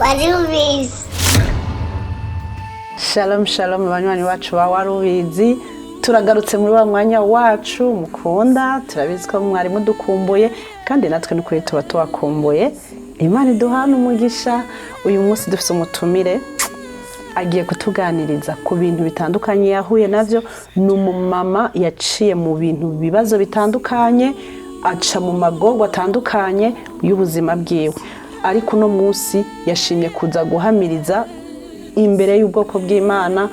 Warubizi. Shalom shalom abanywanyi bacu ba Warubizi, turagarutse muri wa mwanya wacu mukunda, turabizi ko mwari mudukumbuye kandi natwe n'ukuri tuba tubakumbuye. Imana iduhana umugisha. Uyu munsi dufite umutumire agiye kutuganiriza ku bintu bitandukanye yahuye navyo. Ni umumama yaciye mu bintu bibazo bitandukanye, aca mu magorwa atandukanye y'ubuzima bwiwe, ariko no munsi yashimye kuza guhamiriza imbere y'ubwoko bw'Imana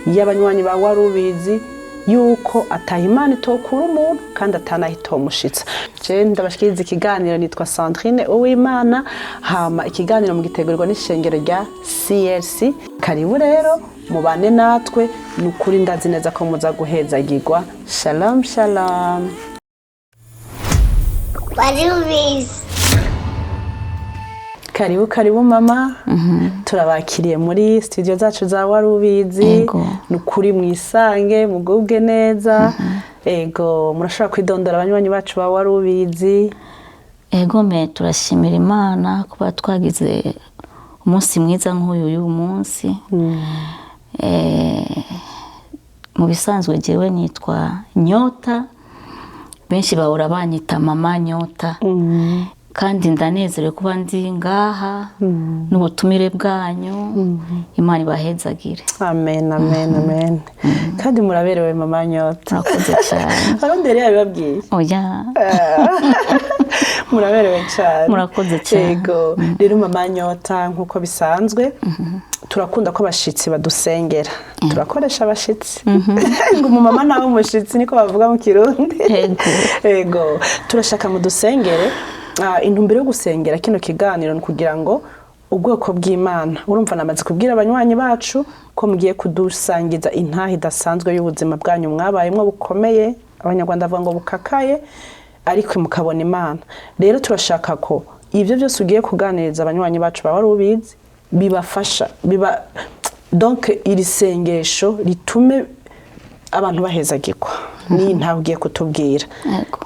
y'abanywanyi ba Warubizi yuko atahimana itokura umuntu kandi atanahito mushitsa. Je ndabashikiriza ikiganiro nitwa Sandrine Uwimana, hama ikiganiro mu gitegurwa n'ishengero rya CLC. Karibu rero mubane natwe, nukuri ndazi neza ko muza guhezagirwa. Shalom shalom. Warubizi. Karibu mama. Turabakiriye muri studio zacu za Warubizi. Nukuri mwisange mugubwe neza. Ego murashobora kwidondora abanywanyi bacu ba Warubizi. Ego me turashimira Imana kuba twagize umunsi mwiza nk'uyu munsi. Mu bisanzwe jewe nitwa Nyota, benshi bahora banyita mama Nyota. Kandi ndanezerewe kuba ndi ngaha n'ubutumire bwanyu. Imana ibahezagire. Amen amen amen. Kandi muraberewe mama Nyota. Murakoze cyane. Arondere yabibabwiye. Oya. Muraberewe cyane. Murakoze cyane. Yego. Rero mama Nyota nkuko bisanzwe turakunda ko bashitsi badusengera. Turakoresha abashitsi. Ngo umumama nawe umushitsi niko bavuga mu Kirundi. Yego. Turashaka mu dusengere. Intumbero yo gusengera kino kiganiro ni kugira ngo ubwoko bw'Imana, urumva namaze kubwira abanywanyi bacu ko mugiye kudusangiza intahe idasanzwe y'ubuzima bwanyu mwabayemwo bukomeye, abanyarwanda bavuga ngo bukakaye, ariko mukabona Imana. Rero turashaka ko ivyo byose ugiye kuganiriza abanywanyi bacu ba Warubizi bibafasha, donc iri sengesho ritume abantu bahezagirwa. Ni ntawe ugiye kutubwira.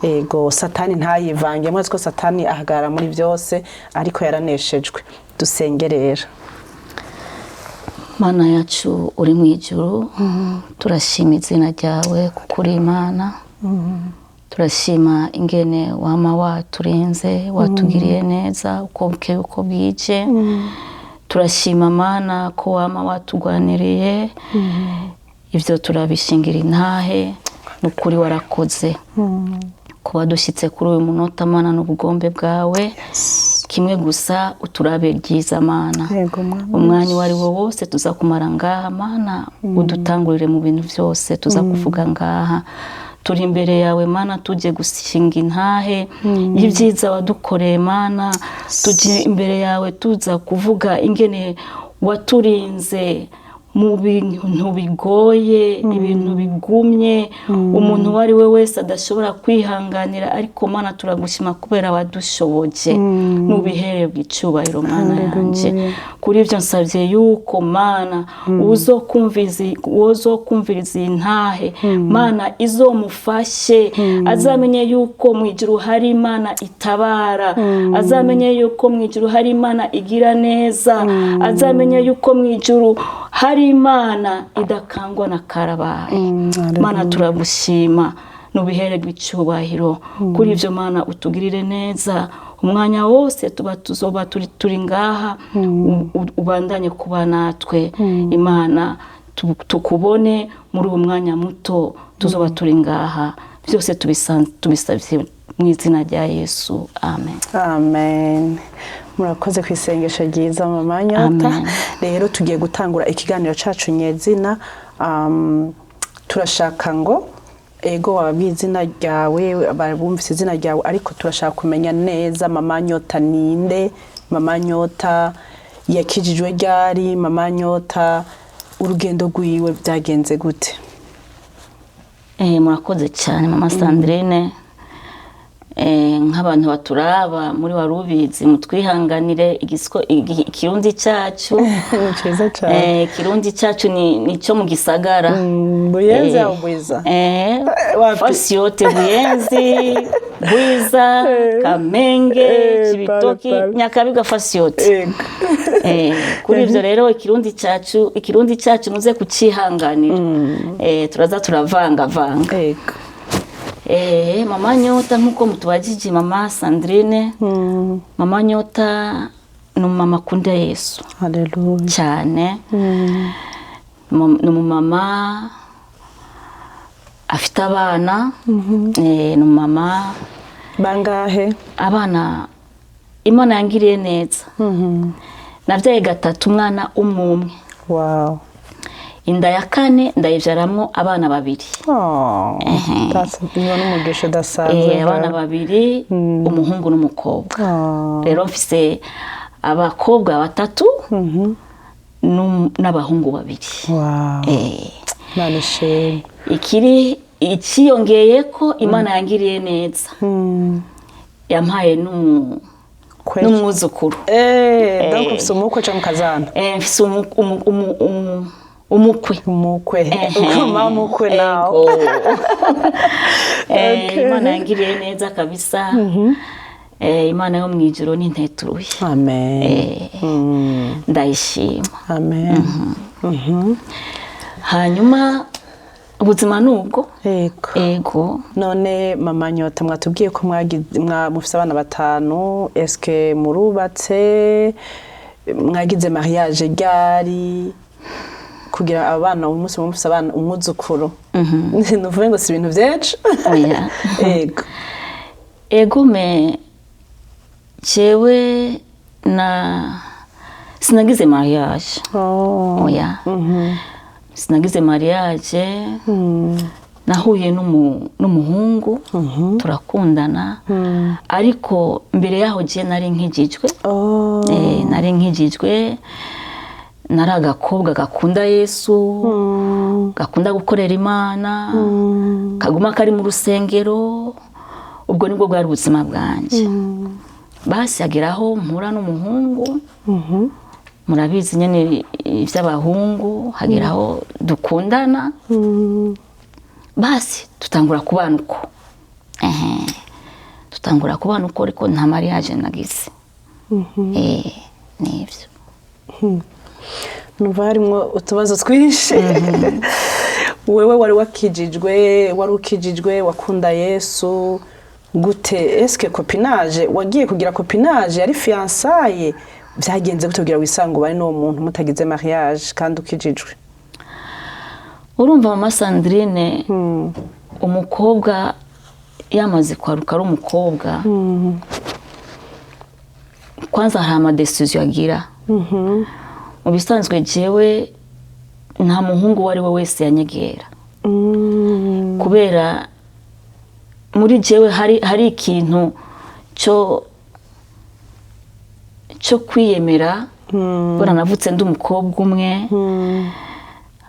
Ego Satani ntayivange, mwese ko Satani ahagara muri byose, ariko yaraneshejwe. Dusengerera. Mana yacu uri mu ijuru, turashima izina ryawe kuko uri Imana. Turashima ingene wama waturinze, watugiriye neza uko bukeye uko bwije. Turashima Mana ko wama watugwaniriye. Ivyo turabishingira intahe, nukuri warakoze. Kuba dushyitse kuri uyu munota Mana n'ubugombe bwawe, kimwe gusa uturabe ryiza Mana. Umwanya wari wo wose tuza kumara ngaha Mana, udutangurire mu bintu byose tuza kuvuga ngaha. Turi imbere yawe Mana, tuje gushinga intahe y'ibyiza wadukoreye Mana. Tuje imbere yawe tuza kuvuga ingene waturinze mu bintu bigoye, ibintu bigumye, umuntu wari we wese adashobora kwihanganira, ariko Mana turagushima kubera wadushoboje. Nubihererwe icyubahiro Mana yanje. Kuri ivyo nsavye yuko Mana uzokumviriza intahe Mana, izomufashe, azamenye yuko mu ijuru hari Imana itabara, azamenye yuko mu ijuru hari Imana igira neza, azamenye yuko mu ijuru hari Imana idakangwa na karabaye. Mana turagushima, nubihererwe icyubahiro. Kuri ivyo Mana utugirire neza, umwanya wose tuzoba turi ngaha, ubandanye kuba natwe Imana, tukubone muri uwo mwanya muto tuzoba turi ngaha. Byose tubisabye mu izina rya Yesu. Amen. Amen. Murakoze kwisengesha ryiza mama Nyota. Rero tugiye gutangura ikiganiro cacu nyezina. Turashaka ngo ego wababwiye izina ryawe, barumvise izina ryawe, ariko turashaka kumenya neza mama Nyota ninde, mama Nyota yakijijwe ryari, mama Nyota urugendo rwiwe byagenze gute? Murakoze cyane mama Sandrine. nk'abantu baturaba muri warubizi mutwihanganire ikirundi cyacu ni cyiza cyane. ikirundi cyacu ni cyo mu gisagara. Buyenzi au Bwiza? Fasi yote Buyenzi, Bwiza, Kamenge, Cibitoki, Nyakabiga fasi yote. Kuri ivyo rero ikirundi cyacu muze kucihanganira. Turaza turavanga. Mama Nyota nkuko mutubajije mama Sandrine, mama Nyota ni mama akunda Yesu. Haleluya. Cyane. Ni mama afite abana. Ni mama bangahe? Abana Imana yangiriye neza. Navyaye gatatu umwana umwe. Wow. Inda ya kane ndayivyaramwo abana babiri. Iyo n'umugisha udasanzwe. Abana babiri, umuhungu n'umukobwa. Rero mfise abakobwa batatu n'abahungu babiri. Wow. Manishimwe. Ikiyongeye ko Imana yangiriye neza. Yampaye n'umwuzukuru. Donc ufise umukwe cyangwa mukazana? Mfise umukwe. Mama mukwe nawe. Imana yangiriye neza kabisa. Imana yo mwijuru n'inteturuye. Amen. Ndayishima. Amen. Hanyuma ubuzima nubwo. Ego. None mama Nyota mwatubwiye ko mufise abana batanu, eske murubatse, mwagize mariage ryari kugira abana umunsi mufise abana umwuzukuru? Nuvuye ngo si ibintu byinshi. Ego jewe sinagize mariage. Sinagize mariage. Nahuye n'umuhungu turakundana. Ariko mbere yaho je nari nkijijwe. Nari agakobwa gakunda Yesu, gakunda gukorera Imana, kaguma kari mu rusengero. Ubwo nibwo bwari ubuzima bwanje. Basi ageraho mpura n'umuhungu. Murabizi nyene ivy'abahungu, hageraho dukundana. Basi tutangura kubana uko. Tutangura kubana uko ariko nta mariage nagize. Nivyo. Numva harimo utubazo twinshi. Wewe wari ukijijwe wakunda Yesu gute? Eske copinage wagiye kugira copinage yari fiançaye? Byagenze gute kugira wisango bari no muntu mutagize mariage kandi ukijijwe? Urumva mama Sandrine, umukobwa yamaze kwaruka ari umukobwa. Kwanza hari ama decision agira. Mu bisanzwe jewe nta muhungu wari we wese yanyegera. Kubera muri jewe hari ikintu cyo kwiyemera. Bora navutse ndi umukobwa umwe.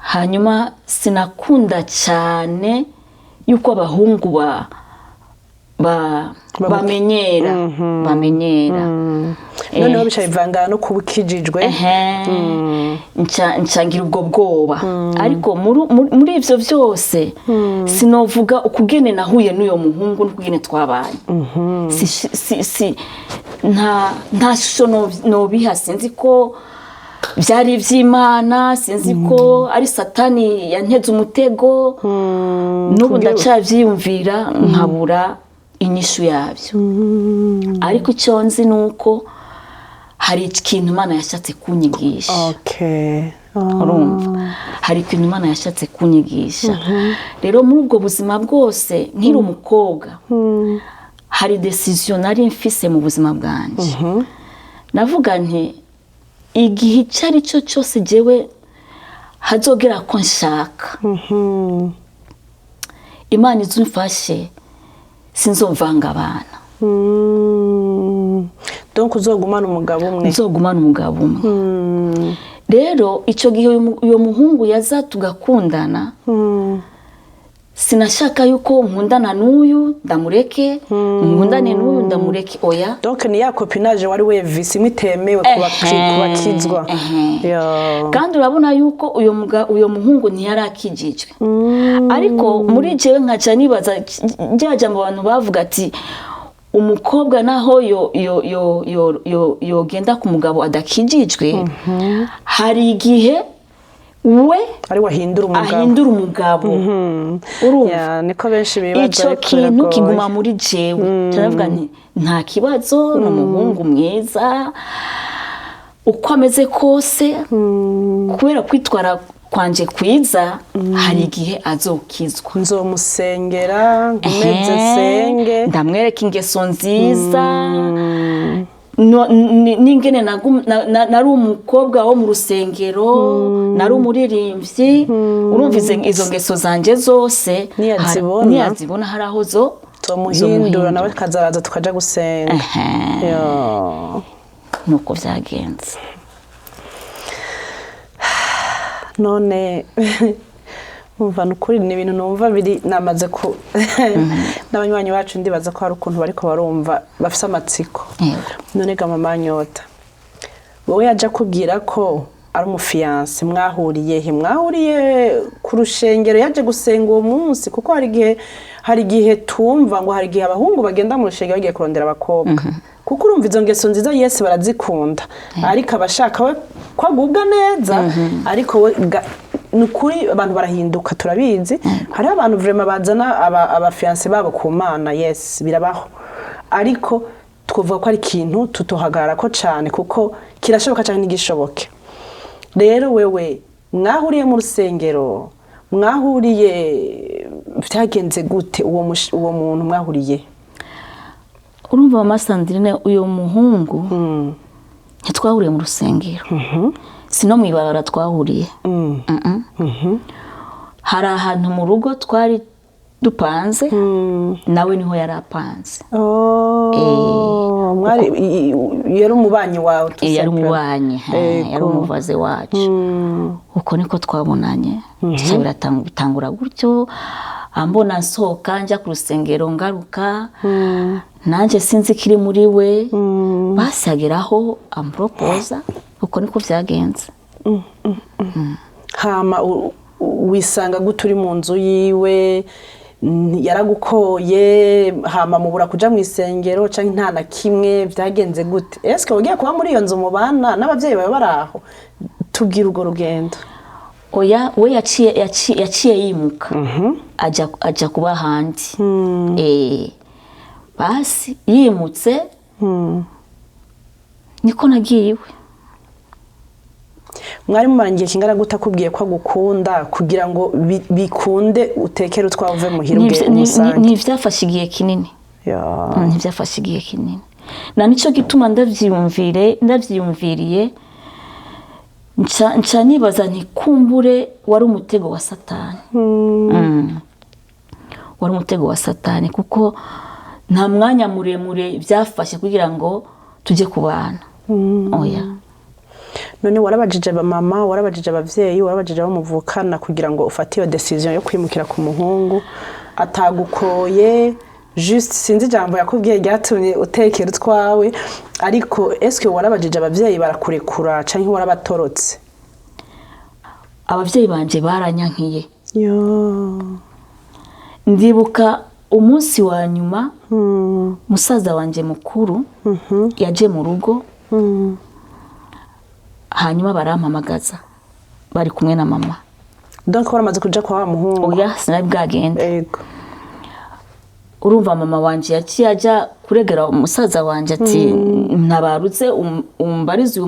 Hanyuma sinakunda cyane yuko abahungu bamenyera. Noneho bicayivanga no kubukijijwe. Ncangira ubwo bwoba. Ariko muri ivyo byose sinovuga ukugene nahuye n'uyo muhungu n'ukugene twabanye. Nta shusho nobiha. Sinzi ko byari iby'Imana, sinzi ko ari Satani yanteze umutego. N'ubu ndacavyiyumvira nkabura inyishu yabyo. Ariko icyo nzi nuko hari ikintu Imana yashatse kunyigisha. Urumva hari ikintu Imana yashatse kunyigisha. Rero muri ubwo buzima bwose nkiri umukobwa hari decision nari mfise mu buzima bwanje. Navuga nti igihe icari cyo cyose jewe hazogera ko nshaka, Imana izumfashe sinzovanga abana. Donc uzogumana umugabo umwe. Nzogumana umugabo umwe. Rero ico gihe uyo muhungu yaza tugakundana. sinashaka yuko nkundana n'uyu ndamureke nkundane n'uyu ndamureke oya donc ni ya copinage wari wevise imitemewe kubakizwa kandi urabona yuko uyo muhungu ntiyarakijijwe ariko muri jewe nkaca nibaza njyaja mu bantu bavuga ati umukobwa naho yogenda ku mugabo adakijijwe hari igihe we ari wahindura umugabo urumva niko benshi bibaza ico kintu kiguma muri jewe taravuga nti nta kibazo n'umuhungu mwiza uko ameze kose kubera kwitwara kwanje kwiza hari igihe azokizwa nzomusengera ngumeze senge ndamwereka ingeso nziza n'ingene nari umukobwa wo mu rusengero nari umuririmbyi urumva izo ngeso zanje zose niyazibona hari aho zomuhindura nawe kazaraza tukaja gusenga nuko vyagenze none umva nukuri ni ibintu numva biri namaze ku n'abanywanyi bacu ndibaza ko hari ukuntu bariko barumva bafise amatsiko none ga mama Nyota wowe yaje kubwira ko ari umufiance mwahuriye ku rushengero yaje gusenga uwo munsi kuko hari igihe tumva ngo hari igihe abahungu bagenda mu rushengero bagiye kurondera abakobwa kuko urumva izo ngeso nziza Yesu barazikunda ariko abashaka we kwagubwa neza ariko we nukuri abantu barahinduka turabizi hari abantu vraiment bazana abafiance babo ku Mana yes birabaho ariko twovuga ko ari ikintu tutohagarara ko cyane kuko kirashoboka cyane n'igishoboke rero wewe mwahuriye mu rusengero mwahuriye byagenze gute uwo muntu mwahuriye urumva mama Sandrine uyo muhungu ntitwahuriye mu rusengero sino mwibarara twahuriye hari ahantu mu rugo twari dupanze nawe niho yari apanze mwari yari umubanyi wawe yari umubanyi yari umuvaze wacu uko niko twabonanye bitangura gutyo ambona nsohoka njya ku rusengero ngaruka nanje sinzi kiri muri we basageraho amproposa uko niko vyagenze hama wisanga guturi mu nzu yiwe yaragukoye hama mubura kuja mu isengero canke nta na kimwe vyagenze gute eske ugiye kuba muri iyo nzu mubana n'abavyeyi bawe baraho tubwira urwo rugendo oya we yaciye yimuka aja kuba handi basi yimutse niko nagiye iwe mwari mumarangiye kingana gute akubwiye ko agukunda kugira ngo bikunde utekere utwavuye muhirwe umusange ntivyafashe igihe kinini ntivyafashe igihe kinini na nico gituma ndavyiyumviriye nca nibaza nti kumbure wari umutego wa Satani wari umutego wa Satani kuko nta mwanya muremure byafashe kugira ngo tujye kubana oya none warabajije mama warabajije abavyeyi warabajije abo muvukana kugira ngo ufate iyo decision yo kwimukira ku muhungu atagukoye juste sinzi jambo yakubwiye ryatumye utekera utwawe ariko eske warabajije abavyeyi barakurekura canke warabatorotse abavyeyi banje baranyankiye ndibuka umunsi wa nyuma musaza wanje mukuru yaje mu rugo hanyuma barampamagaza bari kumwe na mama donc waramaze kuja kwa muhungu oya sinari bwagenda yego urumva mama wanje yaciye aja kuregera umusaza wanje ati ntabarutse umbarize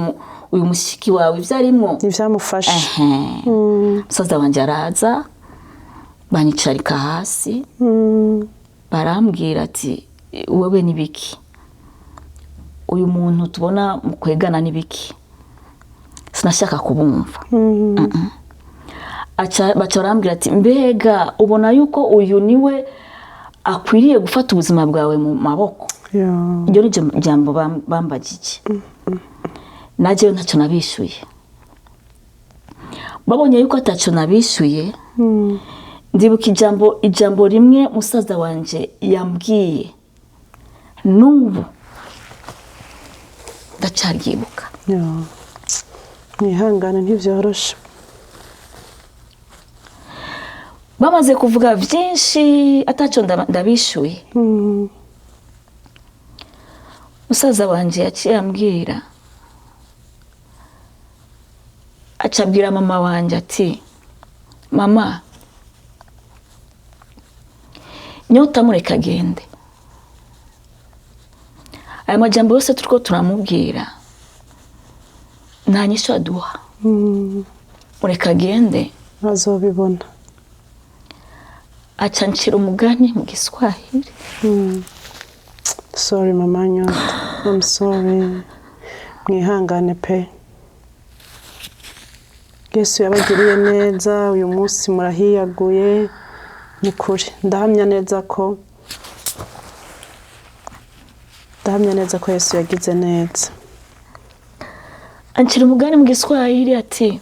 uyu mushiki wawe ivyarimwo ivyamufasha umusaza wanje araza banyicarika hasi barambwira ati wewe nibiki uyu muntu tubona mukwegana nibiki sinashaka kubumva baca barambwira ati mbega ubona yuko uyu niwe akwiriye gufata ubuzima bwawe mu maboko iryo ni jambo bambagije naje ntacyo nabishuye babonye yuko atacyo nabishuye ndibuka ijambo rimwe musaza wanje yambwiye n'ubu ndacaryibuka. mwihangane ntibyoroshe. bamaze kuvuga byinshi ataco ndabishuye. musaza wanje yaciye ambwira, acabwira mama wanje ati, mama Nyota mureka agende. aya majambo yose turiko turamubwira nta nyisho aduha. mureka agende azobibona. aca ncira umugani mu Giswahili. Sorry mama Nyota, I'm sorry. mwihangane pe. Yesu yabagiriye neza, uyu munsi murahiyaguye. Ni kuri ndahamya neza ko Yesu yagize neza. Ancira umugani mu Giswahili ati,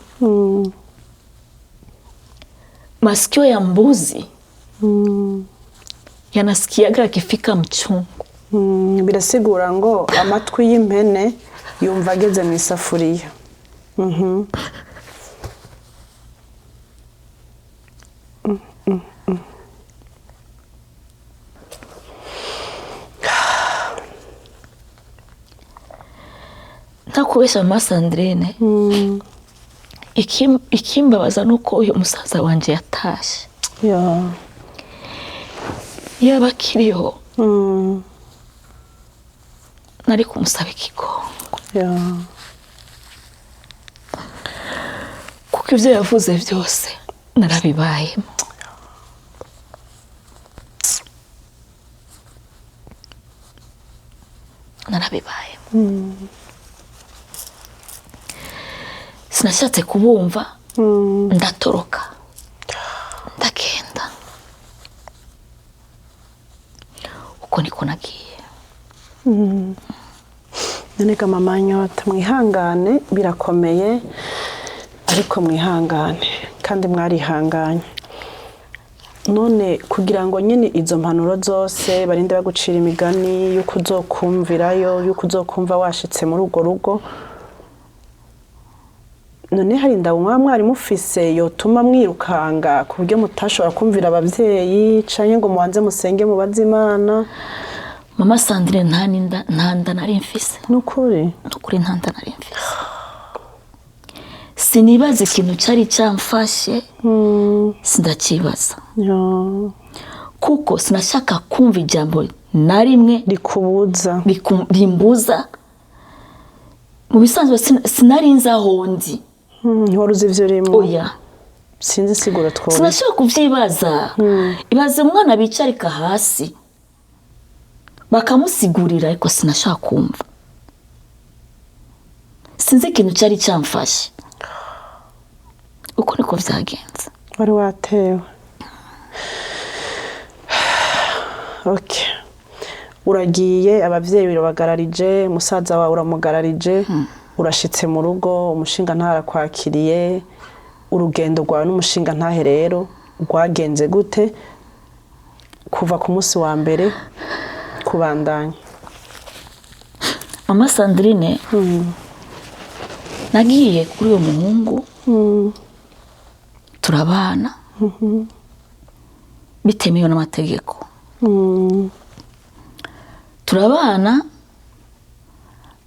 masikio ya mbuzi yanasikiaga akifika mchungu. Birasigura ngo amatwi y'impene yumva ageze mu isafuriya. ntakubesha mama Sandrine. ikimbabaza nuko uyu musaza wanje yatashe. yaba akiriho nari kumusaba ikigongo. kuko ibyo yavuze byose narabibayemo. sinashatse kubumva. ndatoroka ndagenda. uko niko nagiye. Noneka mama Nyota, mwihangane, birakomeye ariko mwihangane kandi mwarihanganye. none kugira ngo nyine izo mpanuro zose barinde bagucira imigani yuko uzokumvirayo, yuko uzokumva washitse muri urwo rugo, none hari ndabumwa mwari mufise yotuma mwirukanga ku buryo mutashobora kumvira abavyeyi canke ngo mubanze musenge mubaze Imana? mama Sandrine ntanda nari mfise. Nukuri ntanda nari mfise. sinibaza ikintu cyari cyamfashe. sindakibaza. kuko sinashaka kumva ijambo na rimwe rimbuza. mu bisanzwe sinarinze aho ndi. ntiwaruzi ivyo urimo? oya, sinzi sigura twose. sinashaka kuvyibaza. ibaze umwana bicarika hasi bakamusigurira, ariko sinashaka kumva. sinzi ikintu cyari cyamfashe. uko niko vyagenze. wari watewe. Okay, uragiye, abavyeyi birabagararije, musaza wawe uramugararije. urashitse mu rugo, umushinga ntarakwakiriye. urugendo rwawe n'umushinga ntahe rero rwagenze gute kuva ku munsi wa mbere kubandanya? mama Sandrine, nagiye kuri uwo muhungu turabana bitemewe n'amategeko. turabana,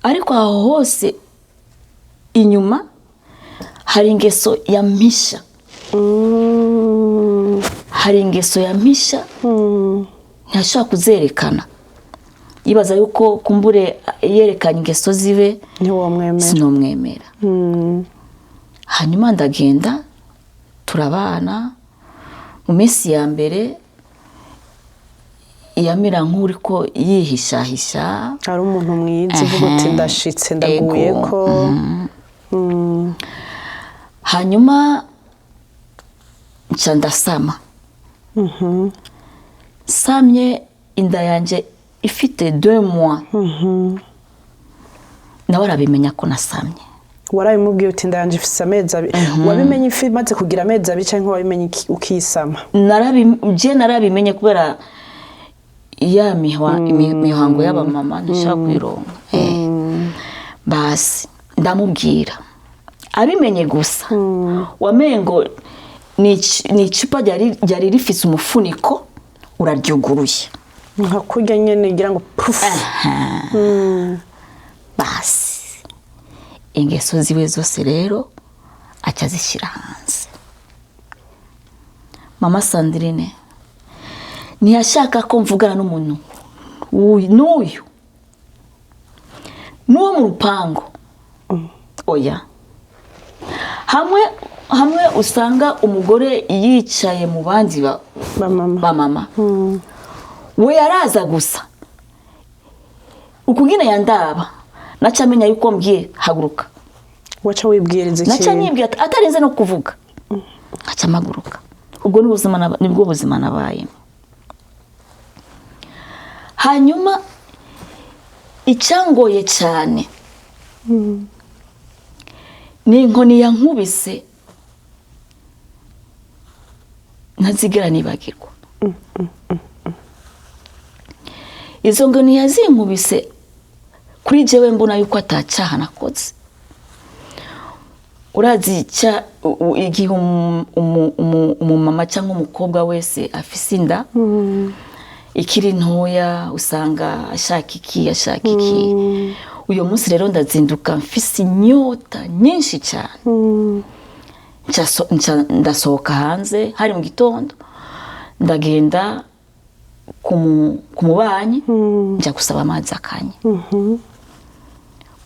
ariko aho hose inyuma hari ingeso ya mpisha. ntashobora kuzerekana. yibaza yuko kumbure yerekanye ingeso zibe sinomwemera. hanyuma ndagenda turabana. mu minsi ya mbere yamira nk'uri ko yihishahisha. hari umuntu mwiza uvuga uti ndashitse ndaguye ko. hanyuma nca ndasama. samye inda yanje ifite 2 mois. nawe arabimenya ko nasamye. warabimubwiye uti ndanje ifise amezi abiri wabimenye ifi maze kugira amezi abiri canke wabimenye ukisama? narabimenye kubera ya mihango y'abamama ndashaka kwironka basi ndamubwira abimenye gusa wamengo ni icupa ryari rifise umufuniko uraryuguruye nka kurya nyene ngira ngo puf. Basi ingeso ziwe zose rero acyazishyira hanze. Mama Sandrine ntiyashaka ko mvugana n'umuntu n'uyu n'uwo mu rupango. Oya, hamwe usanga umugore yicaye mu bandi ba mama we yaraza gusa ukugina yandaba nacamenya yuko mbwiye haguruka. Wacha wibwiriza iki? Naca nibwiye atarinze no kuvuga. Aca maguruka. Ubwo nibwo buzima nabaye. Hanyuma icyangoye cyane ni inkoni yankubise ntazigera nibagirwa. Izo ngoni yazinkubise kuri jewe mbona yuko atacyaha nakoze. Urazi igihe umumama cyangwa umukobwa wese afise inda ikiri ntoya usanga ashaka iki. Uyo munsi rero ndazinduka mfise inyota nyinshi cyane. Ndasohoka hanze hari mu gitondo ndagenda kumubanyi njya gusaba amazi akanya.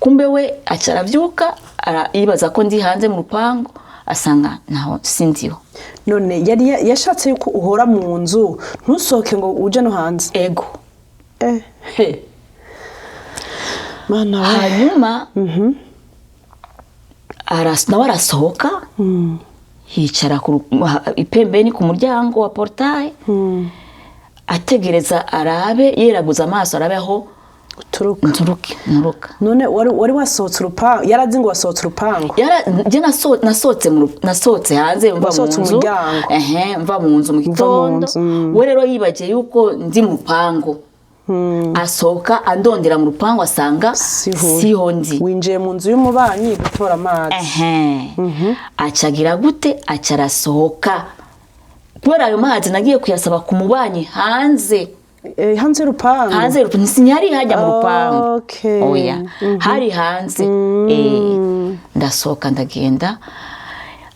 Kumbe we acaravyuka yibaza ko ndi hanze mu rupango asanga naho sindiho. None yari yashatse yuko uhora mu nzu ntusohoke ngo uje no hanze? Ego. Mana we. Hanyuma nawe arasohoka yicara ipembeni ku muryango wa portail ategereza arabe yeraguza amaso arabe aho nturuka. None wari wasohotse urupango? Yarazi ngo wasohotse urupango? Je nasohotse hanze mva mu nzu. Mva mu nzu mu gitondo. We rero yibagiye yuko ndi mu rupango. Asohoka andondera mu rupango asanga siho ndi. Winjiye mu nzu y'umubanyi gutora amazi. Acagira gute? Acarasohoka. Kubera ayo mazi nagiye kuyasaba ku mubanyi hanze. Hanze y'urupango? Hanze y'urupango. Sinyari hajya mu rupango. Oya. Hari hanze. Ndasohoka ndagenda.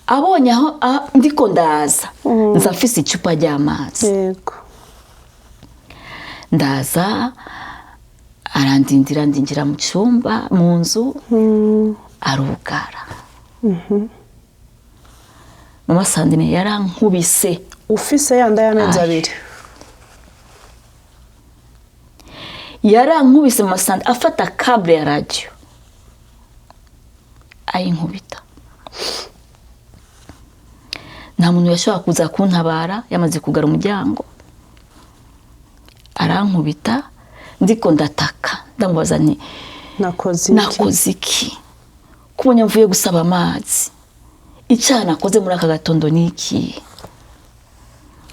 Abonye aho ndiko ndaza. Nzafise icupa ry'amazi. Yego. Ndaza arandindira ndinjira mu cyumba mu nzu arugara. Mama Sandrine yarankubise. Ufise yanda y'amezi abiri? Yarankubise Mama Sandrine afata cable ya radio ayinkubita. Nta muntu yashobora kuza kuntabara yamaze kugara umuryango. Arankubita ndiko ndataka ndamubaza nti nakoze iki kubonye mvuye gusaba amazi icyaha nakoze muri aka gatondo niki.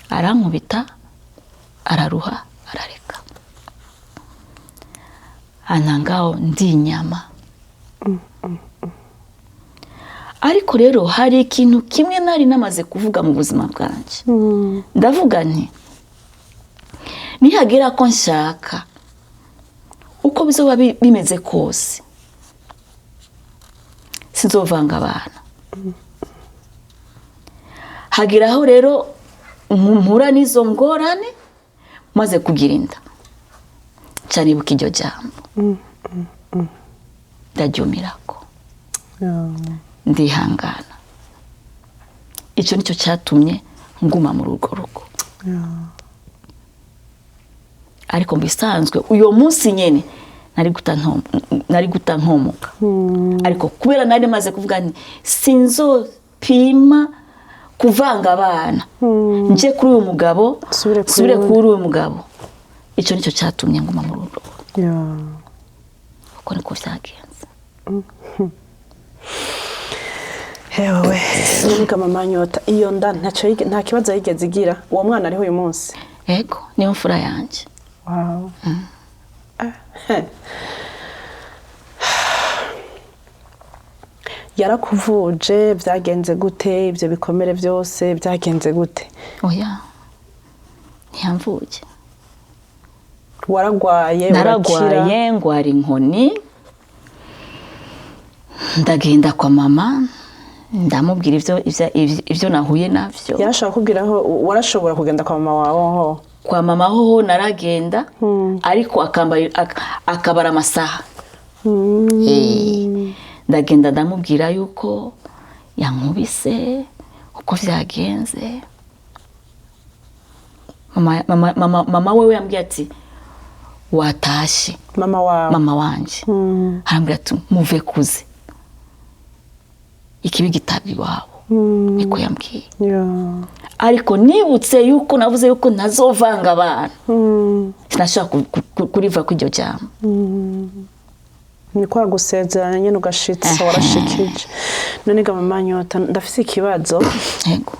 Arankubita araruha arareka anangaho ndi inyama. Ariko rero hari ikintu kimwe nari namaze kuvuga mu buzima bwanje. Ndavuga nti nihagira ko nshaka uko bizoba bimeze kose sinzovanga abana. Hagiraho rero mpura n'izo ngorane maze kugira inda cyane buka iryo jambo ndaryumirako ndihangana. Icyo nicyo cyatumye nguma muri urwo rugo. Ariko mbisanzwe uyo munsi nyene nari guta nkomoka. Ariko kubera nari maze kuvuga nti sinzopima kuvanga abana nje kuri uyu mugabo subire kuri uyu mugabo. Icyo nicyo cyatumye nguma muri urwo rugo. Uko niko byagenze. Ewe Monica mama Nyota iyo nda nta kibazo yigeze igira uwo mwana ariho uyu munsi yego niyo mfura yanje. wow yarakuvuje byagenze gute ibyo bikomere byose byagenze gute? Oya ntiyamvuje, waragwaye naragwaye ngwara inkoni ndagenda kwa mama ndamubwira ivyo nahuye navyo. Yarashaka kubwiraho warashobora kugenda kwa mama wawe ho? Kwa mama ho naragenda ariko akabara amasaha. Ndagenda ndamubwira yuko yankubise uko vyagenze. Mama wewe yambwiye ati watashe. Mama wawe? Mama wanje arambwira ati muve kuze ikibi gitabi wabo. Niko yambwiye. Ariko nibutse yuko navuze yuko ntazovanga abana. Sinashaka kuriva kw'iryo jambo. Ni kwa gusezeranya nyene ugashitsa warashikije. None ga mama Nyota ndafise ikibazo. Yego.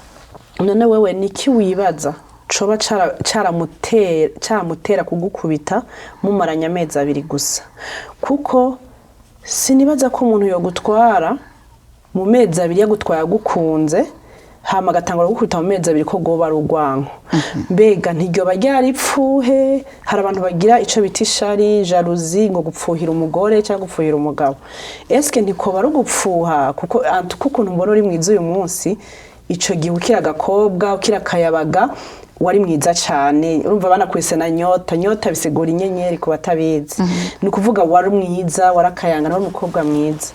None wewe niki wibaza coba caramutera kugukubita mumaranya amezi 2 gusa? Kuko sinibaza ko umuntu yo gutwara mu mezi 2 yagutwaya gukunze hama gatangura gukubita mu mezi 2 ko goba rugwanko. Mbega ntiryo baryari pfuhe? Hari abantu bagira ico bita ishari, jalousie, ngo gupfuhira umugore cyangwa gupfuhira umugabo. Eske ntikoba rugupfuha kuko ukuntu mbona uri mwiza uyu munsi ico gihe ukira gakobwa ukira kayabaga wari mwiza cyane. Urumva banakwise na Nyota bisigura inyenyeri ku batabizi. Ni kuvuga wari mwiza warakayanga wari umukobwa mwiza.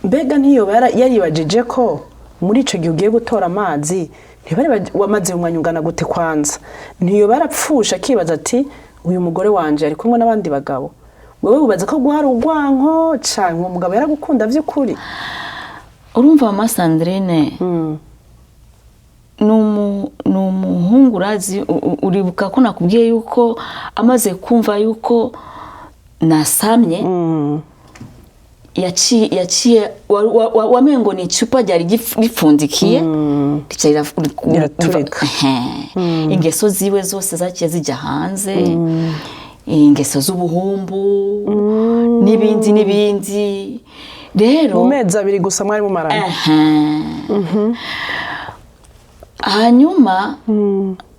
Mbega ntiyo yaribajije ko muri ico gihe ugiye gutora amazi ntibari wamaze umwanya ungana gute kwanza? Ntiyo barapfusha kibaza ati uyu mugore wanje ari kumwe n'abandi bagabo. Wewe ubaza ko guhara ugwanko canke umugabo yaragukunda vy'ukuri? Urumva mama Sandrine n'umuhungu urazi, uribuka ko nakubwiye yuko amaze kumva yuko nasamye yaciye wamengo ni icupa ryari gipfundikiye riraturika. Ingeso ziwe zose zaciye zijya hanze, ingeso z'ubuhumbu n'ibindi rero mu mezi 2 gusa mwari mumaranye. Hanyuma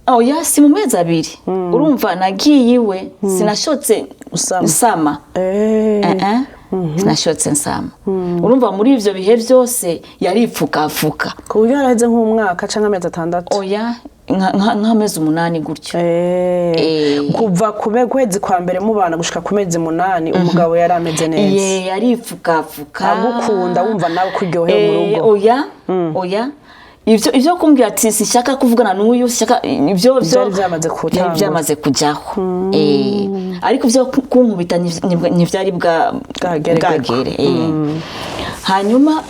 oya si mu mezi 2 urumva nagiye iwe sinashotse nsama. Sinashotse nsama. Urumva muri ivyo bihe byose yaripfukafuka ku buryo yaraheze nk'umwaka canke amezi 6. Oya nk'amezi 8 gutyo. Kuva kwezi kwa mbere mubana gushika ku mezi 8 umugabo yari ameze neza. Yaripfukafuka agukunda wumva nawe kuryoheye mu rugo. Oya ivyo kumbwira ati sishaka kuvugana n'uyu sishaka ivyo byamaze kujaho. Ariko ivyo kunkubita ntivyari bwagere. Hanyuma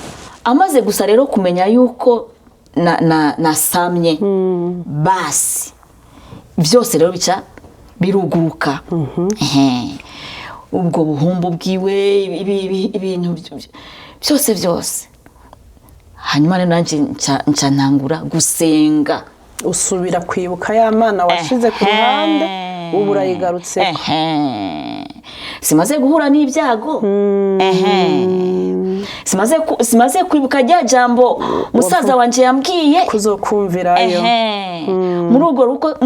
amaze gusa rero kumenya yuko nasamye basi byose rero bica biruguruka. Ubwo buhumbu bwiwe ibintu byose. Hanyuma rero nanje nca ntangura gusenga. Usubira kwibuka ya mana washize ku ruhande ubu urayigarutse. Simaze guhura n'ibyago. Simaze kwibuka rya jambo musaza wanje yambwiye kuzokumvirayo. Muri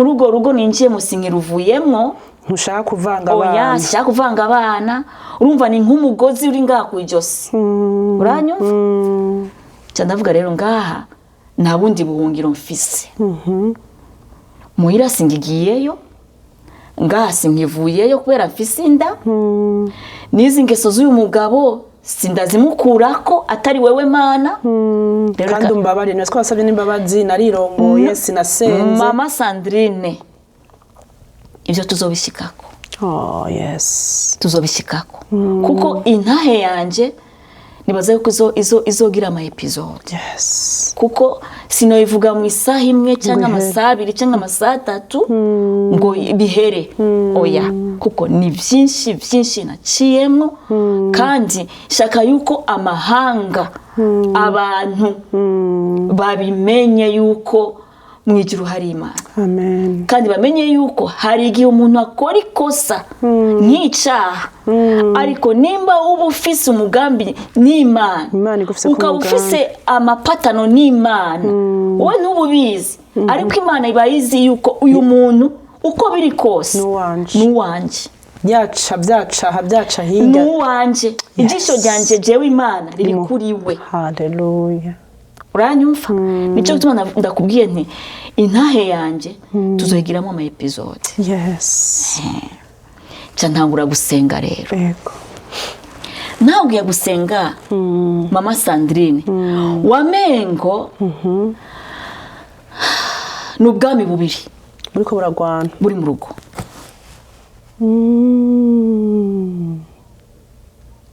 urwo rugo ninjiye musingi ruvuyemwo. Ntushaka kuvanga abana. Oya sishaka kuvanga abana. Urumva ni nk'umugozi uri ngaha ku ijosi. Uranyumva? Ndavuga rero ngaha nta bundi buhungiro mfise. Muhira singigiyeyo, ngaha sinkivuyeyo kubera mfise inda. Nizi ngeso z'uyu mugabo sindazimukurako atari wewe mana. Kandi umbabare none twasabye n'imbabazi narirongoye sinasenze. Mama Sandrine ivyo tuzobishikako. Yes. Tuzobishikako. Kuko intahe yanje nibaza yuko izogira ama episode. Yes. Kuko sinoyivuga mu isaha imwe cyangwa amasaha 2 cyangwa amasaha 3 ngo bihere. Oya kuko ni byinshi naciyemwo kandi shaka yuko amahanga abantu babimenye yuko mu ijuru hari Imana. Amen. Kandi bamenye yuko hari igihe umuntu akora ikosa nk'icyaha, ariko nimba uba ufise umugambi n'Imana, Imana igufise ku ukaba mugambi. ufise amapatano n'Imana, wowe ntububizi, ariko Imana iba yizi yuko uyu muntu uko biri kose n'uwanje. byaca hirya n'uwanje. Ijisho ryanje jewe Imana riri kuri we. Haleluya. Uranyumva? Nico gituma ndakubwiye nti intahe yanje tuzoyigiramo ama episode. Yes. Ntangura gusenga rero. Ego. Ntabwiye gusenga Mama Sandrine. Wamengo n'ubwami bubiri buriko buragwana buri mu rugo.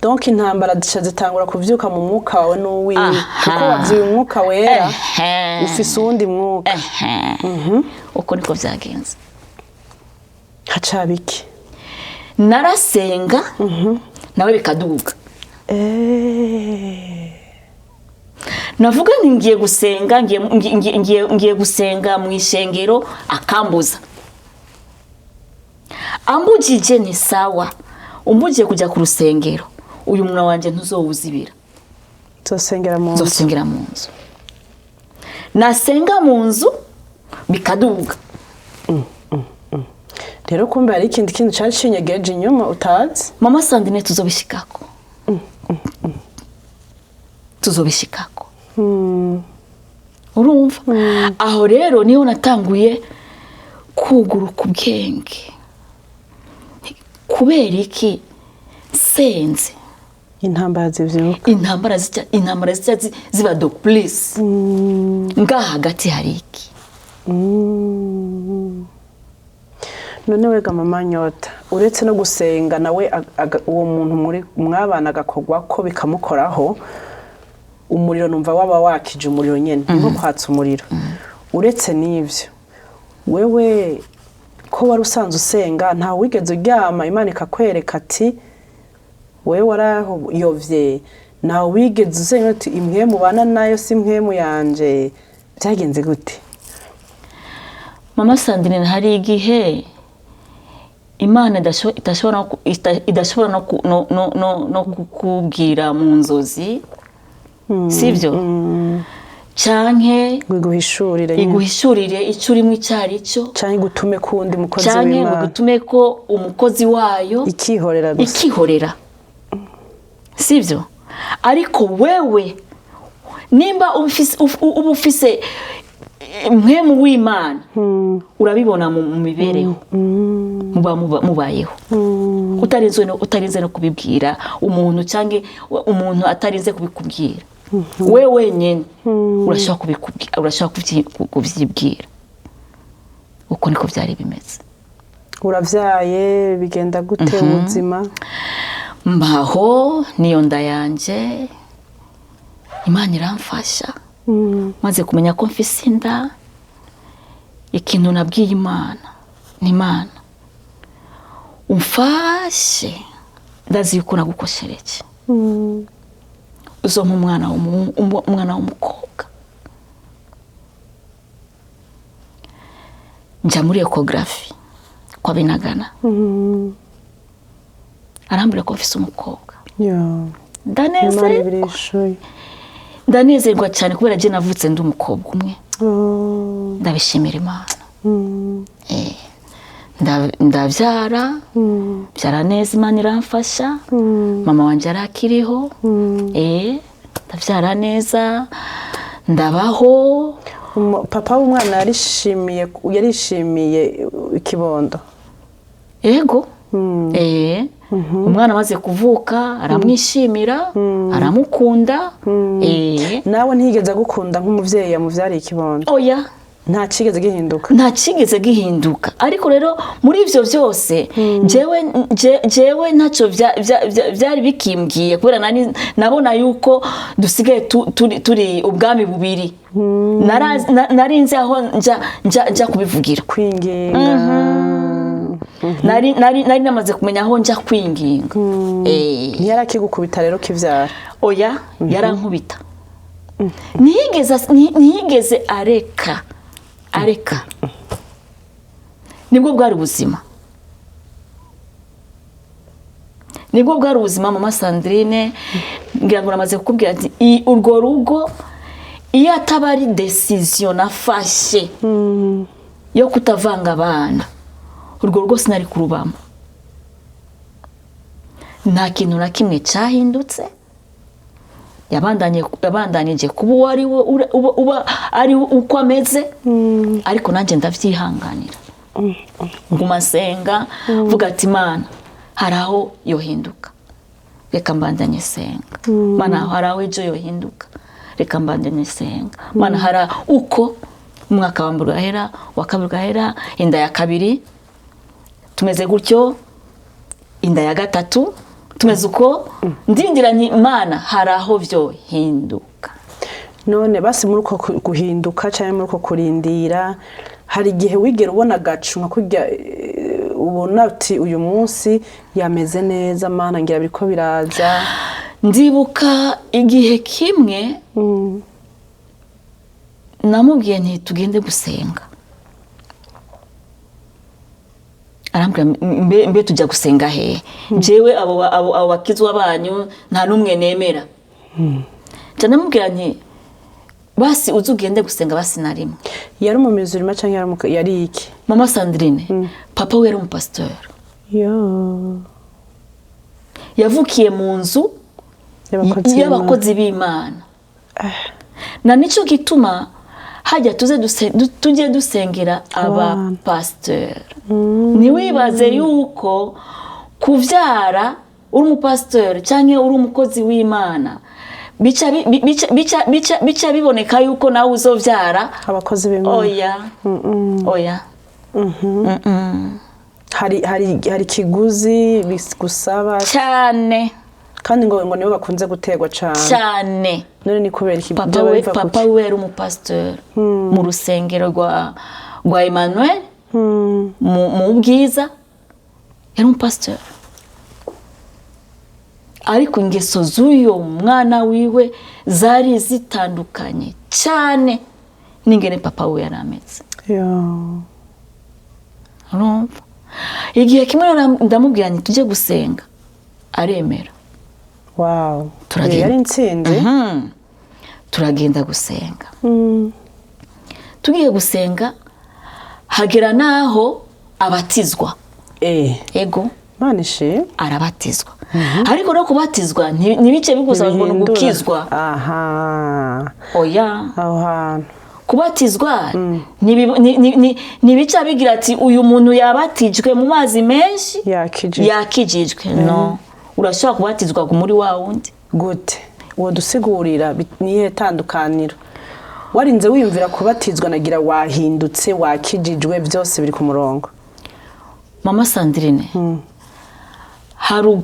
Donc intambara zitangura kuvyuka mu mwuka wawe n'uwiwe, kuko wavyuye umwuka wera ufise uwundi mwuka. Uko niko vyagenze. Hacabiki narasenga nawe bikaduga. Navuga nti ngiye gusenga, ngiye gusenga mu ishengero akambuza. Ambujije ni sawa, umbujije kujya ku rusengero, uyu mwana wanje ntuzowuzibira. Zosengera mu nzu. Nasenga mu nzu bikaduga. Rero kumbe hari ikindi kintu cyari cinyegeje inyuma utazi. Mama Sandrine tuzobishikako. Tuzobishikako. Urumva? Aho rero niho natanguye kuguruka ubwenge. Kubera iki senze intambara zivyuka, intambara ziba do please nga hagati hari iki. None wega Mama Nyota, uretse no gusenga nawe uwo muntu muri mwabana agakogwa ko bikamukoraho, umuriro numva waba wakije umuriro nyene nko kwatsa umuriro. Uretse n'ivyo wewe ko wari usanzwe usenga, nta wigeze uryama Imana ikakwereka ati wewe warayovye, nta wigeze usenga ati imwe mubana nayo si mwe mu yanje? Byagenze gute? Mama Sandrine, hari igihe Imana idashobora no kukubwira mu nzozi, sivyo? Canke iguhishurire icyo urimo icyari cyo, canke gutume kundi mukozi w'Imana, canke gutume ko umukozi wayo ikihorera, sivyo? Ariko wewe nimba ubufise mpemu w'Imana, urabibona mu mibereho mubayeho, utarinze no kubibwira umuntu, canke umuntu atarinze kubikubwira. Wewe nyene urashaka kuvyibwira. Uko niko byari bimeze. Uravyaye bigenda gute ubuzima? Mbaho niyo nda yanje Imana iramfasha. Maze kumenya ko mfise inda, ikintu nabwiye Imana ni Imana umfashe, ndazi yuko nagukoshereje. Uzompa umwana w'umukobwa. Nja muri ecography kwa Binagana, arambura ko mfise umukobwa. Ndanezerwa cyane kubera je navutse ndi umukobwa umwe. Ndabishimira Imana. Ndavyara neza, Imana iramfasha. Mama wanje arakiriho. Ndavyara neza, ndabaho. Papa w'umwana yarishimiye ikibondo. Ego. Umwana amaze kuvuka aramwishimira, aramukunda. Nawe ntigeze agukunda nk'umuvyeyi yamuvyariye ikibondo? Oya, nta kigeze gihinduka. Ariko rero muri ivyo byose jewe ntacyo byari bikimbwiye, kubera nabona yuko dusigaye turi ubwami bubiri. Narinze aho nja kubivugira, kwinginga. Nari namaze kumenya aho nja kwinginga. Ntiyarakigukubita rero kivyara? Oya, yarankubita. ntiyigeze areka nibwo bwari ubuzima mama Sandrine ngira ngo namaze kukubwira ati urwo rugo iyo ataba ari decision nafashe yo kutavanga abana urwo rugo sinari kurubamo nta kintu na kimwe cyahindutse yabandanije kuba ari uko ameze ariko nanjye ndavyihanganira nguma senga vuga ati Mana hari aho yohinduka reka mbandanye senga Mana hari aho ejo yohinduka reka mbandanye senga Mana hari uko umwaka wa mbere ugahera wa kabiri ugahera inda ya kabiri tumeze gutyo inda ya gatatu tumeze uko ndindiranye Imana hari aho byohinduka. None basi muri uko guhinduka cyane muri uko kurindira hari igihe wigera ubona gacu nka kurya ubona uti uyu munsi yameze neza Mana ngira biriko biraza? Ndibuka igihe kimwe namubwiye nti tugende gusenga, arambwira mbe tujya gusenga he? Jewe abo bakizwa banyu nta numwe nemera. Cyane namubwira nti basi uzugende gusenga basi narimwe. Yari umumizurima cyangwa yari iki? Mama Sandrine papa we yari umupasteur. Yavukiye mu nzu y'abakozi b'Imana. Na nico gituma hajya tujye dusengera aba pasteur. Niwibaze yuko kuvyara uri umupasteur cyangwa uri umukozi w'Imana bica biboneka yuko nawe uzovyara abakozi b'Imana. Oya. Hari kiguzi gusaba cyane kandi ngo nibo bakunze gutegwa cyane. None ni kubera iki papa we yari umupasteur mu rusengero rwa Emmanuel mu bwiza yari umupasteur, ariko ingeso z'uyo mwana wiwe zari zitandukanye cyane n'ingene papa we yari ameze. Igihe kimwe ndamubwira nti tujye gusenga aremera. Yari intsinzi. Turagenda gusenga. Tugiye gusenga hagera naho abatizwa. Ego Manishe arabatizwa. Ariko no kubatizwa nibice bigusa ngo gukizwa. Oya. Kubatizwa nibica bigira ati uyu muntu yabatijwe mu mazi menshi yakijijwe. No, urashobora kubatizwa muri wa wundi gute? Uwo dusigurira niye tandukaniro. Warinze wiyumvira kubatizwa nagira wahindutse wakijijwe byose biri ku murongo. Mama Sandrine haru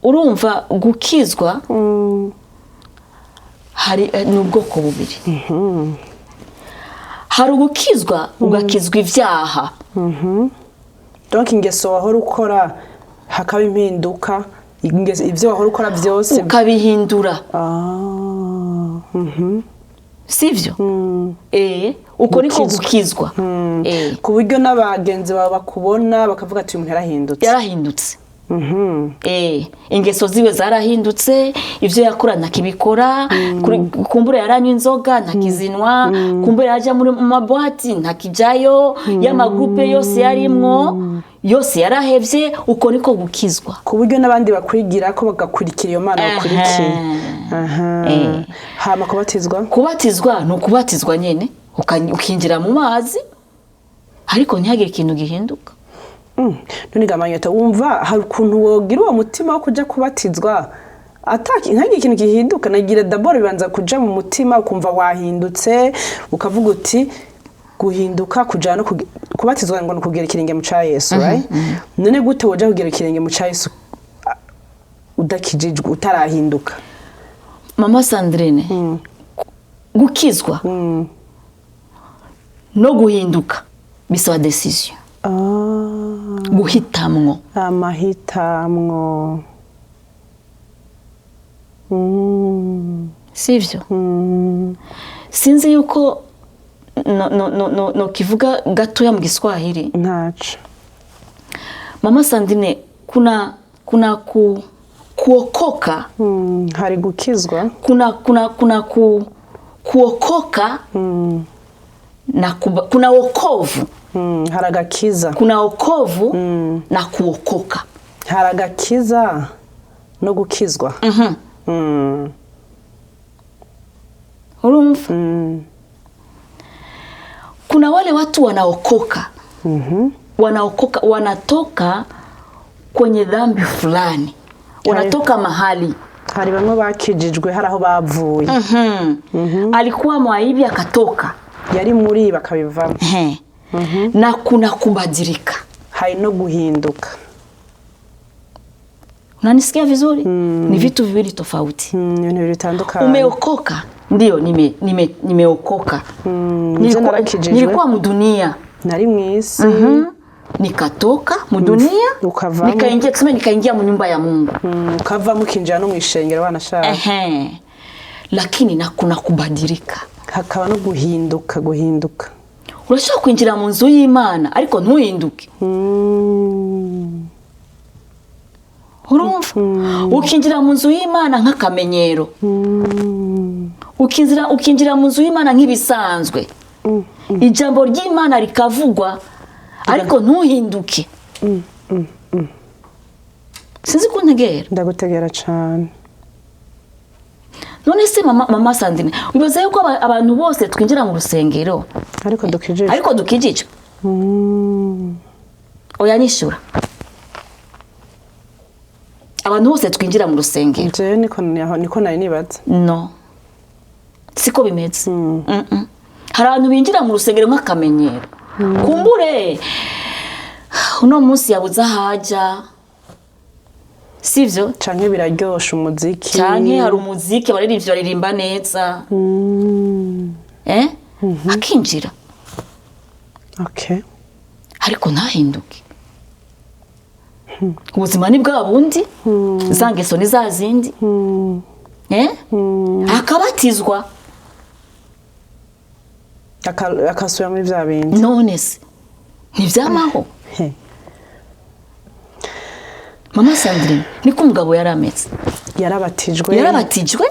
urumva gukizwa hari n'ubwoko bubiri. Hari gukizwa ugakizwa ivyaha. Donc ingeso wahora ukora hakaba impinduka, ivyo wahora ukora byose ukabihindura. Sivyo? Uko niko gukizwa. Ku buryo n'abagenzi baba bakubona bakavuga ati uyu muntu yarahindutse. Ingeso ziwe zarahindutse, ivyo yakora ntakibikora, kumbura yaranywa inzoga ntakizinwa, kumbura yaja muri mabwati ntakijayo, y'amagrupe yose yarimwo yose yarahevye. Uko niko gukizwa. Ku buryo n'abandi bakwigira ko bagakurikira iyo Mana bakurikiye. Hama kubatizwa no kubatizwa nyene ukinjira mu mazi ariko ntihagire ikintu gihinduka. None gamanyota wumva hari ukuntu wogira uwo mutima wo kuja kubatizwa ntihagire ikintu gihinduka? Nagira d'abord bibanza kuja mu mutima ukumva wahindutse ukavuga uti guhinduka kuja no kubatizwa ngo nukugera ikirenge mu ca Yesu, right? None gute woja kugera ikirenge mu ca Yesu udakijijwe utarahinduka? Mama Sandrine gukizwa no guhinduka bisaba decision. Guhitamwo. Amahitamwo. sivyo sinzi yuko no kivuga gatoya mu Giswahili ntaco. Mama Sandrine kuna kuokoka hari gukizwa, kuna kuokoka na kuna wokovu, hari agakiza, kuna wokovu na kuokoka, hari agakiza no gukizwa. Urumva? Kuna wale watu wanaokoka, wanaokoka, wanatoka kwenye dhambi fulani, wanatoka mahali. Hari bamwe bakijijwe, hari aho bavuye. Alikuwa mwaibi akatoka, yari muri bakabivamo. Na kuna kubadilika, hari no guhinduka. Unanisikia vizuri? Ni vitu viwili tofauti. Ibintu bitandukanye. Umeokoka, ndio nimeokoka. Nilikuwa mudunia, nari mwisi. Nikatoka mudunia, nikaingia mu nyumba ya Mungu. Ukava mukinjira no mwishengero wanashaka. Lakini na kuna kubadilika, hakaba no guhinduka. Urashaka kwinjira mu nzu y'Imana ariko ntuhinduke. Urumva? Ukinjira mu nzu y'Imana nk'akamenyero. Ukinjira mu nzu y'Imana nk'ibisanzwe. Ijambo ry'Imana rikavugwa ariko ntuhinduke. Sinzi kuntegera. Ndagutegera cyane. None se mama Sandrine, ubibaza yuko abantu bose twinjira mu rusengero ariko dukijijwe? Oya nishura. Abantu bose twinjira mu rusengero. Je niko nari nibaza. No. Siko bimeze. Hari abantu binjira mu rusengero nk'akamenyero. Kumbure uno munsi yabuza haja, sivyo? Canke biraryosha umuziki, canke hari umuziki baririmbyi baririmba neza. Akinjira. Okay. Ariko ntahinduke. Ubuzima ni bwa bundi, zangeso ni za zindi. Akabatizwa, akasubira muri bya bindi. None se ntivyamaho. Mama Sandrine, niko umugabo yarametse. Yarabatijwe,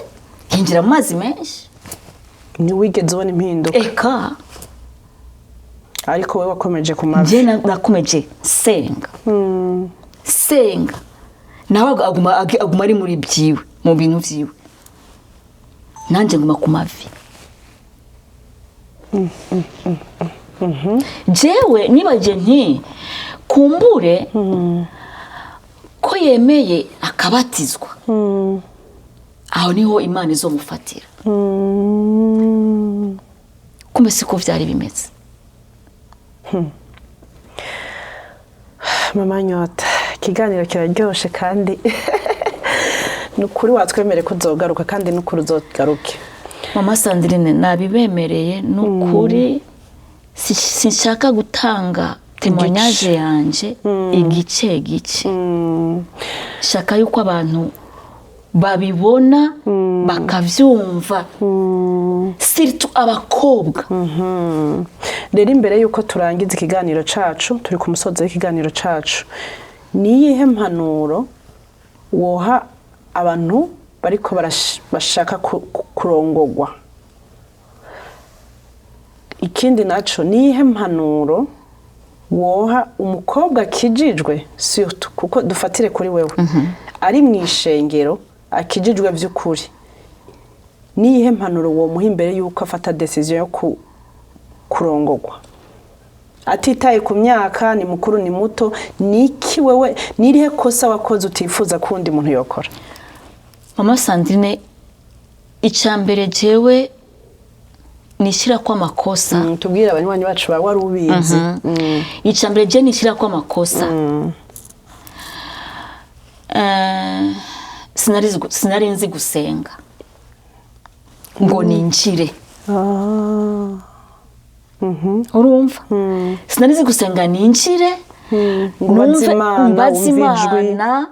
yinjira mu mazi menshi. Ni wigeze ubona impinduka? Eka. Ariko we wakomeje ku mavi. Je nakomeje senga. Senga. Nawe aguma ari muri byiwe, mu bintu byiwe. Nanje nguma ku mavi. Jewe nibaje nti kumbure ko yemeye akabatizwa. Aho niho Imana izomufatira. Kumbe siko vyari bimeze. Mama Nyota, ikiganiro kiraryoshe kandi nukuri watwemere ko uzogaruka kandi nukuri uzogaruke. Mama Sandrine, nabibemereye nukuri sinshaka gutanga témoignage yanje igice. Shaka yuko abantu babibona bakavyumva, surtout abakobwa. Rero imbere yuko turangiza ikiganiro cacu, turi ku musozo w'ikiganiro cacu, niyihe mpanuro woha abantu bariko bashaka kurongogwa? Ikindi naco, niyihe mpanuro woha umukobwa kijijwe, surtout kuko dufatire kuri wewe, ari mwishengero akijijwe vy'ukuri? Niyihe mpanuro wo muha imbere yuko afata decision yo kurongogwa? Atitaye ku myaka, ni mukuru ni muto, niki wewe nirihe kosa wakoze utifuza kundi muntu yokora? Mama Sandrine, icambere jewe nishira kwa makosa. Tubwira abanywanyi bacu wari ubizi. Icambere je nishira kwa makosa. Sinari nzi gusenga ngo ninjire. Urumva? Sinari nzi gusenga ninjire. Mbazi Imana,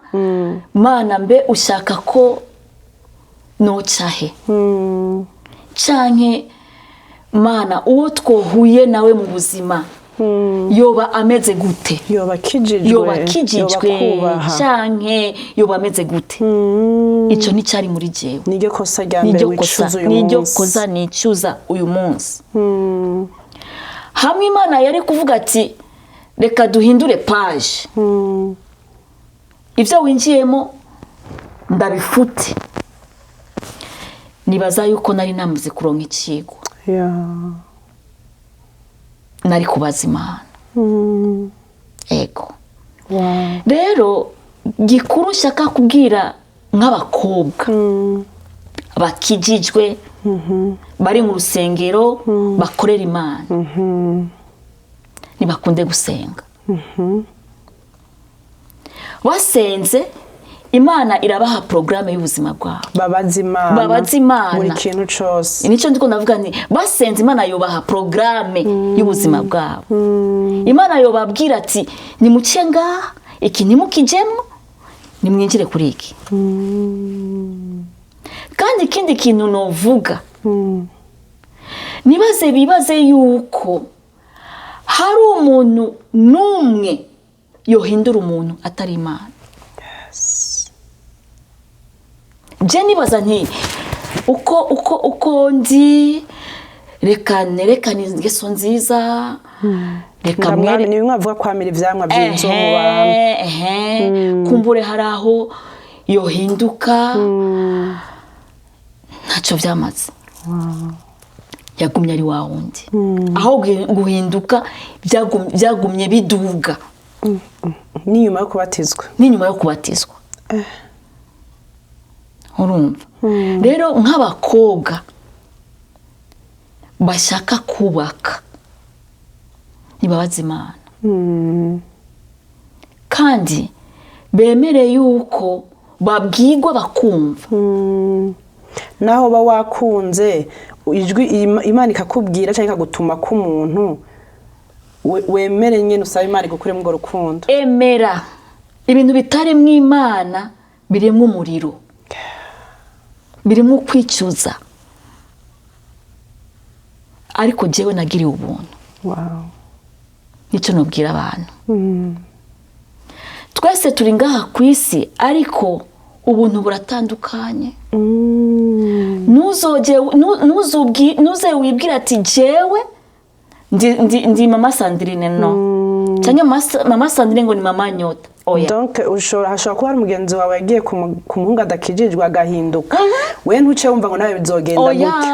Mana mbe ushaka ko nocahe canke mana uwo twohuye nawe mu buzima yoba ameze gute, yoba kijijwe canke yoba ameze gute. Ico ni cyari muri jewe, niryo kosa rya mbere wicuza uyu munsi, niryo kosa nicuza uyu munsi. Hamwe Imana yari kuvuga ati reka duhindure page, ivyo winjiyemo ndabifute, nibaza yuko nari namaze kuronka icigwa, nari kubaza Imana. Ego rero gikuru nshaka kubwira nk'abakobwa bakijijwe bari mu rusengero bakorera Imana, nibakunde gusenga. Wasenze Imana irabaha programme y'ubuzima bwabo, babaza Imana buri kintu cyose. Nico ndiko ndavuga nti basenze Imana yobaha programme y'ubuzima bwabo. Imana yobabwira ati nimuce ngaha, iki nimukijemo, nimwinjire kuri iki. Kandi ikindi kintu novuga, bibaze yuko hari umuntu numwe yohindura umuntu atari Imana. Je nibaza nti uko ndi reka ingeso nziza, reka mwari ni mwavuga kwamira ivyamwa by'inzo mu bantu, kumbure hari aho yohinduka, ntacyo vyamaze. Yagumye ari wa wundi, aho guhinduka byagumye biduga n'inyuma yo kubatizwa. Urumva rero nk'abakobwa bashaka kubaka nibabaza Imana, kandi bemere yuko babwirwa bakumva. Naho ba wakunze ijwi Imana ikakubwira cyangwa ikagutuma ku muntu, wemere nyene usaba Imana igukuremo ngo rukundo. Emera ibintu bitari mu Imana birimo umuriro, birimo kwicuza. Ariko jewe nagiriye ubuntu. Nico nobwira abantu. Twese turi ngaha ku isi, ariko ubuntu buratandukanye. Nuze wibwira ati jewe ndi mama Sandrine, no. Cyangwa mama Sandrine ngo ni mama Nyota. Donc hashobora kuba ari umugenzi wawe yagiye ku muhungu adakijijwe agahinduka, we ntuce wumva ngo nawe bizogenda gute.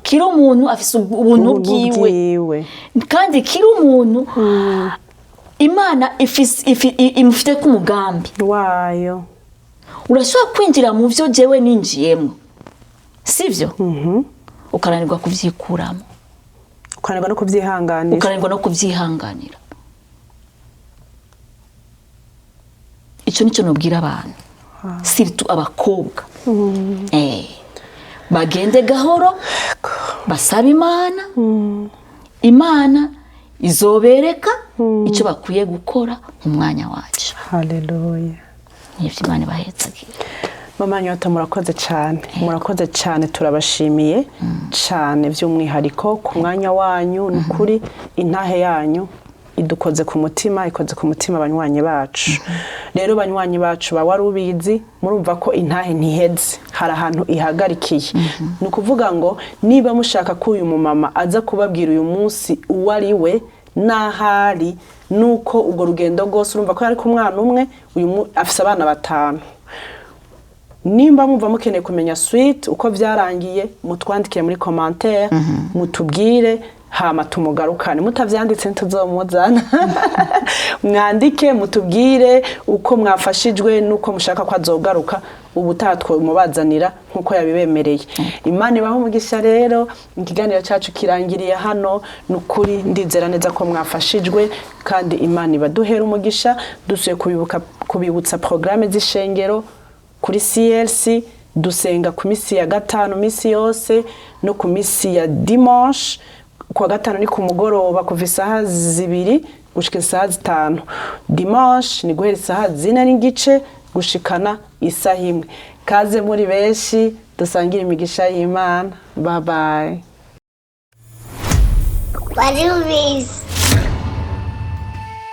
Kiri umuntu afise ubuntu bwiwe, kandi kiri umuntu Imana imufite ku mugambi wayo. Urashobora kwinjira mu byo jewe ninjiyemo, sivyo? Ukananirwa kuvyikuramo, ukananirwa no kubyihanganira. Ico nico nobwira abantu, surtout abakobwa. Bagende gahoro, basaba Imana, Imana izobereka icyo bakwiye gukora mu mwanya wacu. Haleluya. Nivyo Imana bahetse. Mama Nyota murakoze cyane, turabashimiye cyane by'umwihariko ku mwanya wanyu, n'ukuri intahe yanyu idukoze ku mutima, ikoze ku mutima abanywanyi bacu. Rero banywanyi bacu wari ubizi, murumva ko intahe ntiheze, hari ahantu ihagarikiye. Nukuvuga ngo niba mushaka ko uyu mumama aza kubabwira uyu munsi uwo ari we n'ahari, nuko ubwo rugendo rwose urumva ko yari ku mwana umwe, afise abana 5. Nimba mwumva mukeneye kumenya suite uko byarangiye, mutwandikire muri commentaire, mutubwire hama tumugarukane. Mutavyanditse ntuzomuzana, mwandike mutubwire uko mwafashijwe nuko mushaka ko azogaruka, ubutatwe mubazanira nkuko yabibemereye. Imana ibaho umugisha. Rero ikiganiro cyacu kirangiriye hano, nukuri ndizera neza ko mwafashijwe, kandi Imana ibaduhera umugisha. Dusuye kubibutsa programme z'ishengero kuri CLC, dusenga ku misi ya gatanu misi yose, no ku misi ya dimanche. Kwa gatanu ni ku mugoroba kuva isaha 2 gushika isaha 5. Dimanche ni guhera isaha 4 n'igice gushikana isaha imwe. Kaze muri benshi dusangira imigisha y'Imana. Bye bye. Wari ubizi.